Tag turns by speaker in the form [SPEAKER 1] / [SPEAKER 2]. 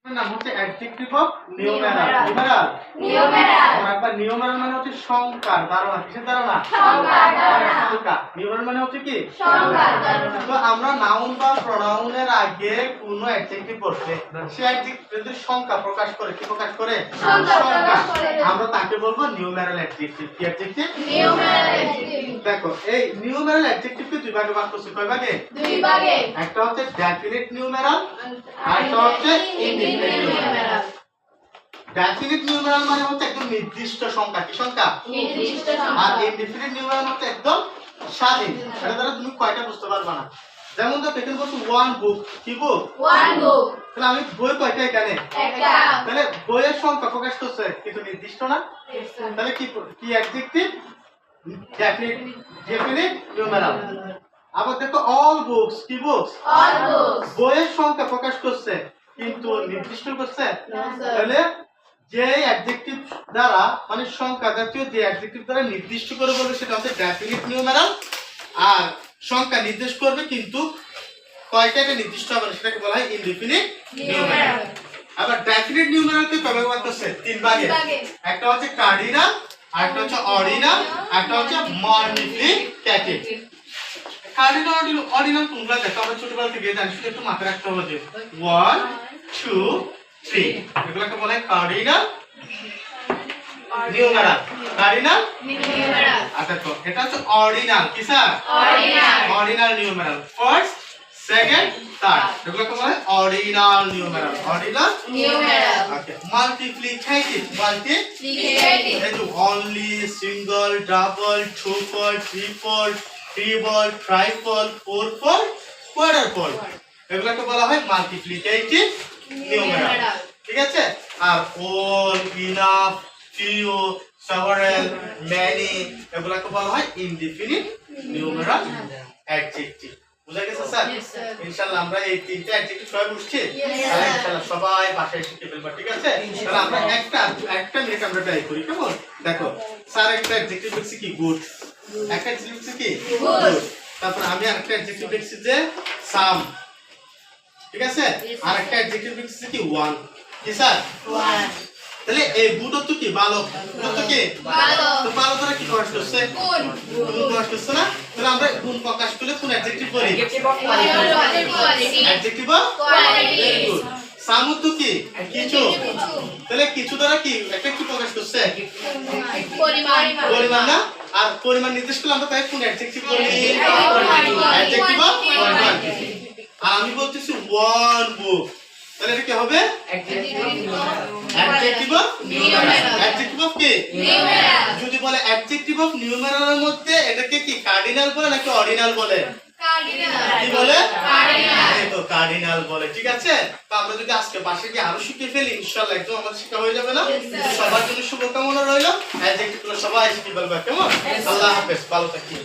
[SPEAKER 1] নাম হচ্ছে adjective of numeral. Numeral মানে হচ্ছে সংখ্যার ধারণা। কিসের ধারণা? সংখ্যা। নিউমেরাল মানে হচ্ছে কি? সংখ্যার ধারণা। তো আমরা নাউন বা প্রোনাউনের আগে কোন অ্যাডজেক্টিভ বসলে সে অ্যাডজেক্টিভ যদি সংখ্যা প্রকাশ করে, কি প্রকাশ করে? সংখ্যা। আমরা তাকে বলবো নিউমেরাল অ্যাডজেক্টিভ। কি অ্যাডজেক্টিভ? Numeral adjective. দেখো এই নিউমেরাল অ্যাডজেক্টিভকে দুই ভাগে ভাগ করছি। কয় ভাগে? দুই ভাগে। একটা হচ্ছে ডেফিনিট নিউমেরাল আর একটা হচ্ছে ইনডিফিনিট নিউমেরাল। ডেফিনিট নিউমেরাল মানে হচ্ছে একদম নির্দিষ্ট সংখ্যা। কি সংখ্যা? নির্দিষ্ট সংখ্যা। আর ইনডিফিনিট নিউমেরাল হচ্ছে একদম স্বাধীন। এটা দ্বারা তুমি কয়টা বুঝতে পারবে না। যেমন তো এখানে বলছো ওয়ান বুক। কি বুক? ওয়ান বুক। তাহলে আমি বই কয়টা এখানে? একটা। তাহলে বইয়ের সংখ্যা প্রকাশ করছে কিন্তু নির্দিষ্ট না। তাহলে কি অ্যাডজেক্টিভ? Definite numeral. আবার দেখো অল বুকস। কি বুকস? All books. বইয়ের সংখ্যা প্রকাশ করছে কিন্তু নির্দিষ্ট করছে না। তাহলে যে অ্যাডজেক্টিভ দ্বারা মানে সংখ্যা জাতীয় যে অ্যাডজেক্টিভ দ্বারা নির্দিষ্ট করে বলবে সেটা হচ্ছে ডেফিনিট নিউমেরাল। আর সংখ্যা নির্দেশ করবে কিন্তু কয়টা এটা নির্দিষ্ট হবে না, সেটাকে বলা হয় ইনডিফিনিট নিউমেরাল। আবার ডেফিনিট নিউমেরালকে কয় ভাগে ভাগ করছে? তিন ভাগে। একটা হচ্ছে কার্ডিনাল, আরেকটা হচ্ছে অর্ডিনাল, আরেকটা হচ্ছে মাল্টিপ্লিকেটিভ। কার্ডিনাল অর্ডিনাল তোমরা দেখো আমরা ছোটবেলা থেকে জানি, শুধু একটু মাথায় রাখতে হবে যে 1 2 3 এগুলোকে বলা হয় কার্ডিনাল নিউমেরাল। Cardinal numeral. আচ্ছা তো এটা হচ্ছে অর্ডিনাল। কি sir? Ordinal. Ordinal numeral. First, second, third এগুলোকে বলা হয় ordinal numeral. Ordinal numeral. Okay. Multiplicative. Multiplicative এই যে only, single, double, tuple, triple, triple, triple, fourple, quadruple এগুলোকে বলা হয় মাল্টিপ্লিকেটিভ নিউমেরাল। ঠিক আছে? আর all, enough, few, several, many এগুলোকে বলা হয় ইনডিফিনিট নিউমেরাল অ্যাডজেক্টিভ। বুঝা গেছে স্যার? ইনশাআল্লাহ আমরা এই তিনটা অ্যাডজেক্টিভ সবাই বুঝছি। তাহলে ইনশাআল্লাহ সবাই বাসায় শিখে ফেলবা। ঠিক আছে? তাহলে আমরা একটা মিনিট আমরা ট্রাই করি। কেমন? দেখো স্যার একটা অ্যাডজেক্টিভ লিখছি কি? গুড। একটা অ্যাডজেক্টিভ লিখছি কি? গুড। তারপর আমি আরেকটা অ্যাডজেক্টিভ লিখছি যে সাম। ঠিক আছে? আর একটা অ্যাডজেক্টিভ লিখছি কি? ওয়ান। কি স্যার? ওয়ান। তাহলে এই গুড অর্থ কি? ভালো। গুড অর্থ কি? ভালো। তো ভালো দ্বারা কি প্রকাশ করছে? গুণ। গুণ প্রকাশ করছে না? তাহলে আমরা গুণ প্রকাশ করলে কোন অ্যাডজেক্টিভ বলি? Adjective of quality. Adjective of quality. Very good. Some অর্থ কি? কিছু। তাহলে কিছু দ্বারা কি একটা কি প্রকাশ করছে? পরিমাণ। পরিমাণ না? আর পরিমাণ নির্দেশ করলে আমরা তাই কোন অ্যাডজেক্টিভ বলি? Adjective of quality. আর আমি বলতেছি ওয়ান বুক। তাহলে এটা কি হবে? Adjective of numeral. Adjective of কি? নিউমেরাল। যদি বলে অ্যাডজেক্টিভ অফ নিউমেরালের মধ্যে এটাকে কি কার্ডিনাল বলে নাকি অর্ডিনাল বলে? কার্ডিনাল। কি বলে? কার্ডিনাল। এই তো কার্ডিনাল বলে। ঠিক আছে? তো আমরা যদি আজকে বাসায় গিয়ে আরো শিখে ফেলি ইনশাআল্লাহ একদম আমাদের শেখা হয়ে যাবে না? সবার জন্য শুভকামনা রইল। অ্যাডজেক্টিভগুলো সবাই শিখে ফেলবে। কেমন? আল্লাহ হাফেজ। ভালো থাকি।